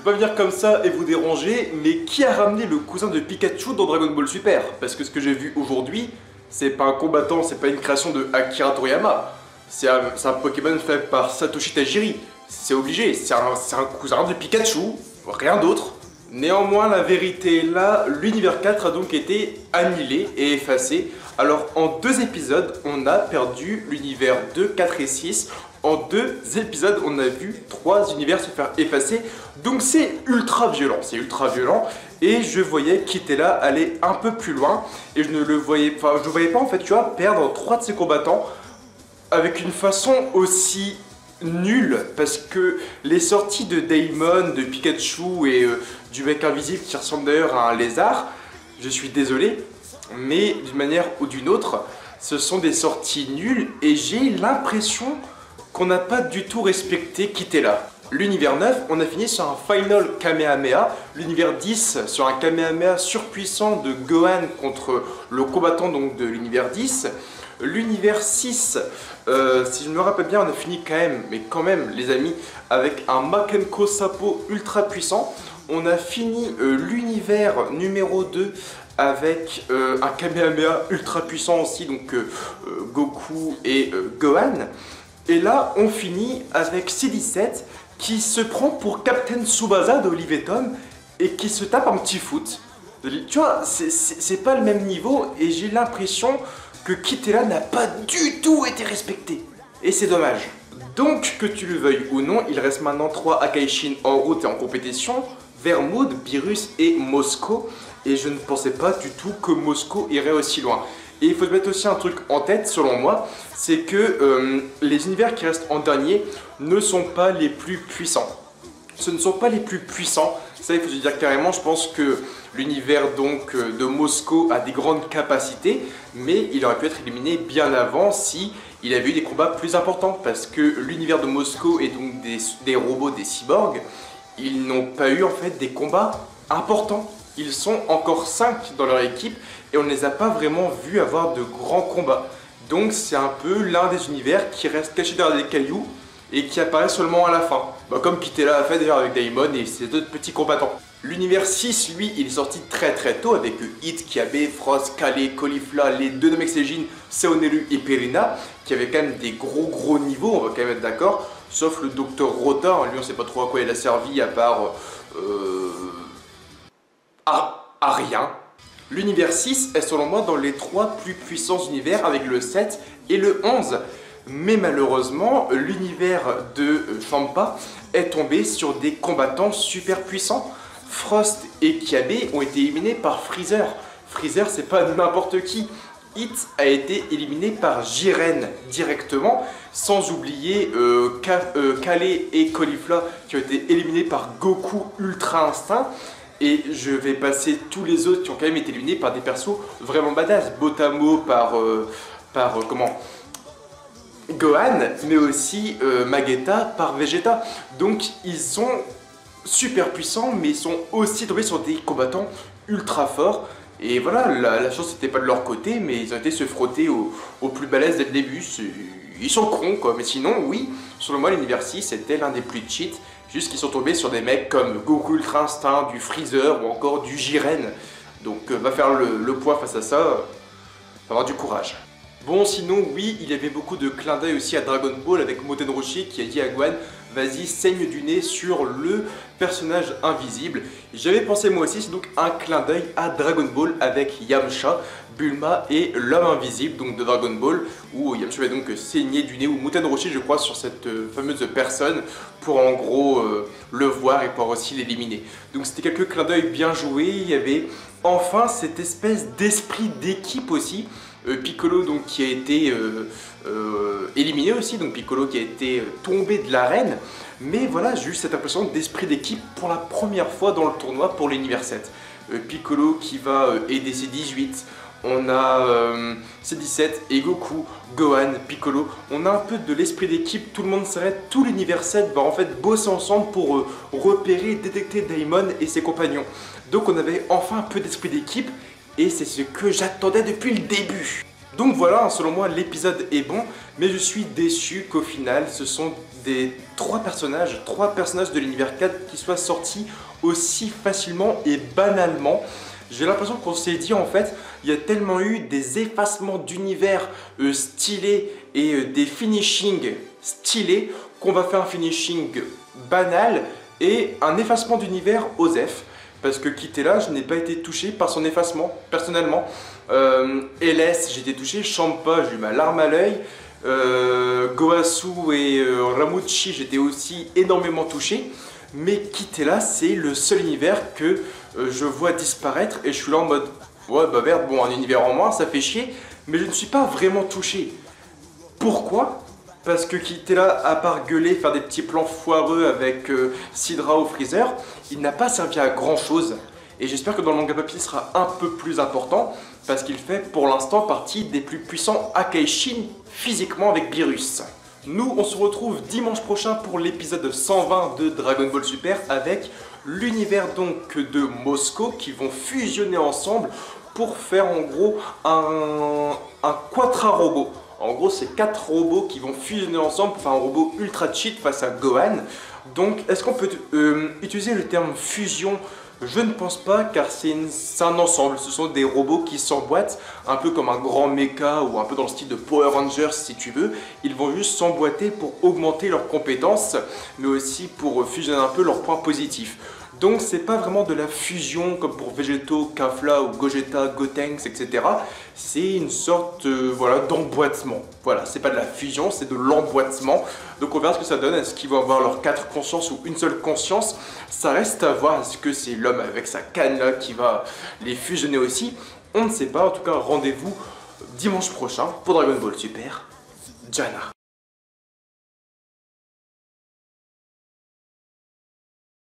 pas venir comme ça et vous déranger, mais qui a ramené le cousin de Pikachu dans Dragon Ball Super? Parce que ce que j'ai vu aujourd'hui, c'est pas un combattant, c'est pas une création de Akira Toriyama. C'est un Pokémon fait par Satoshi Tajiri. C'est obligé, c'est un cousin de Pikachu, rien d'autre. Néanmoins, la vérité est là, l'univers 4 a donc été annihilé et effacé. Alors en 2 épisodes, on a perdu l'univers 2, 4 et 6. En 2 épisodes, on a vu 3 univers se faire effacer. Donc c'est ultra violent, Et je voyais Kitela aller un peu plus loin. Et je ne le voyais pas, en fait, tu vois, perdre 3 de ses combattants avec une façon aussi nulle. Parce que les sorties de Daemon, de Pikachu et du mec invisible qui ressemble d'ailleurs à un lézard, je suis désolé, mais d'une manière ou d'une autre, ce sont des sorties nulles. Et j'ai l'impression qu'on n'a pas du tout respecté Kitela. L'univers 9, on a fini sur un Final Kamehameha. L'univers 10, sur un Kamehameha surpuissant de Gohan contre le combattant donc de l'univers 10. L'univers 6, si je me rappelle bien, on a fini quand même les amis, avec un Makenko Sapo ultra puissant. On a fini l'univers numéro 2 avec un Kamehameha ultra puissant aussi, donc Goku et Gohan. Et là, on finit avec C17 qui se prend pour Captain Tsubasa de Olive et Tom et qui se tape un petit foot. Tu vois, c'est pas le même niveau et j'ai l'impression que Kitela n'a pas du tout été respecté. Et c'est dommage. Donc, que tu le veuilles ou non, il reste maintenant 3 Akaishin en route et en compétition. Vermoud, Beerus et Mosco. Et je ne pensais pas du tout que Mosco irait aussi loin. Et il faut se mettre aussi un truc en tête, selon moi, c'est que les univers qui restent en dernier ne sont pas les plus puissants. Ce ne sont pas les plus puissants, ça il faut se dire carrément. Je pense que l'univers donc de Mosco a des grandes capacités, mais il aurait pu être éliminé bien avant si il avait eu des combats plus importants. Parce que l'univers de Mosco est donc des robots, des cyborgs, ils n'ont pas eu en fait des combats importants. Ils sont encore 5 dans leur équipe et on ne les a pas vraiment vus avoir de grands combats. Donc c'est un peu l'un des univers qui reste caché derrière des cailloux et qui apparaît seulement à la fin. Bah, comme Kitela a fait d'ailleurs avec Daemon et ses autres petits combattants. L'univers 6, lui, il est sorti très tôt avec Hit, Kiabe, Frost, Kale, Caulifla, les 2 Namekusei, Seonelu et Perina, qui avaient quand même des gros niveaux, on va quand même être d'accord. Sauf le Docteur Rota, lui on sait pas trop à quoi il a servi à part... à rien. L'univers 6 est selon moi dans les 3 plus puissants univers avec le 7 et le 11. Mais malheureusement, l'univers de Champa est tombé sur des combattants super puissants. Frost et Kiabe ont été éliminés par Freezer. Freezer, c'est pas n'importe qui. Hit a été éliminé par Jiren directement, sans oublier Kale et Caulifla qui ont été éliminés par Goku Ultra Instinct. Et je vais passer tous les autres qui ont quand même été éliminés par des persos vraiment badass. Botamo par Gohan, mais aussi Magetta par Vegeta. Donc ils sont super puissants, mais ils sont aussi tombés sur des combattants ultra forts. Et voilà, la chance n'était pas de leur côté, mais ils ont été se frotter au plus balèze dès le début. Ils sont cons quoi, mais sinon oui, selon moi l'univers 6 c'était l'un des plus cheats. Juste qu'ils sont tombés sur des mecs comme Goku Ultra Instinct, du Freezer ou encore du Jiren. Donc va faire le poids face à ça, va avoir du courage. Bon sinon oui, il y avait beaucoup de clins d'œil aussi à Dragon Ball avec Moten Roshi qui a dit à Gohan vas-y saigne du nez sur le personnage invisible. J'avais pensé moi aussi, c'est donc un clin d'œil à Dragon Ball avec Yamcha, Bulma et l'homme invisible donc de Dragon Ball où Yamcha va donc saigner du nez ou Moten Roshi je crois sur cette fameuse personne pour en gros le voir et pouvoir aussi l'éliminer. Donc c'était quelques clins d'œil bien joués, il y avait enfin cette espèce d'esprit d'équipe aussi. Piccolo donc qui a été éliminé aussi, donc Piccolo qui a été tombé de l'arène, mais voilà j'ai eu cette impression d'esprit d'équipe pour la première fois dans le tournoi pour l'univers 7. Piccolo qui va aider ses 18, on a C17 et Goku, Gohan, Piccolo, on a un peu de l'esprit d'équipe, tout le monde s'arrête, tout l'univers 7 va en fait bosser ensemble pour repérer et détecter Daemon et ses compagnons. Donc on avait enfin un peu d'esprit d'équipe et c'est ce que j'attendais depuis le début. Donc voilà, selon moi l'épisode est bon, mais je suis déçu qu'au final ce sont des trois personnages de l'univers 4 qui soient sortis aussi facilement et banalement. J'ai l'impression qu'on s'est dit en fait, il y a tellement eu des effacements d'univers stylés et des finishings stylés qu'on va faire un finishing banal et un effacement d'univers OZEF. Parce que Kitela, je n'ai pas été touché par son effacement, personnellement. LS, j'ai été touché. Champa, j'ai eu ma larme à l'œil. Goasu et Ramuchi, j'étais aussi énormément touché. Mais Kitela, c'est le seul univers que je vois disparaître. Et je suis là en mode, ouais bah merde, bon un univers en moins, ça fait chier. Mais je ne suis pas vraiment touché. Pourquoi ? Parce que Kitela, à part gueuler, faire des petits plans foireux avec Sidra ou Freezer, il n'a pas servi à grand chose. Et j'espère que dans le manga papier, il sera un peu plus important, parce qu'il fait pour l'instant partie des plus puissants Akaishin physiquement avec Beerus. Nous, on se retrouve dimanche prochain pour l'épisode 120 de Dragon Ball Super avec l'univers donc de Mosco qui vont fusionner ensemble pour faire en gros un Quatra robot. En gros, c'est 4 robots qui vont fusionner ensemble pour faire un robot ultra cheat face à Gohan. Donc, est-ce qu'on peut utiliser le terme fusion? Je ne pense pas, car c'est un ensemble. Ce sont des robots qui s'emboîtent, un peu comme un grand mecha ou un peu dans le style de Power Rangers si tu veux. Ils vont juste s'emboîter pour augmenter leurs compétences, mais aussi pour fusionner un peu leurs points positifs. Donc c'est pas vraiment de la fusion comme pour Végéto, Kafla ou Gogeta, Gotenks, etc. C'est une sorte voilà, d'emboîtement. Voilà, c'est pas de la fusion, c'est de l'emboîtement. Donc on verra ce que ça donne. Est-ce qu'ils vont avoir leurs 4 consciences ou une seule conscience? Ça reste à voir. Est-ce que c'est l'homme avec sa canne là qui va les fusionner aussi? On ne sait pas. En tout cas, rendez-vous dimanche prochain pour Dragon Ball Super. Jana.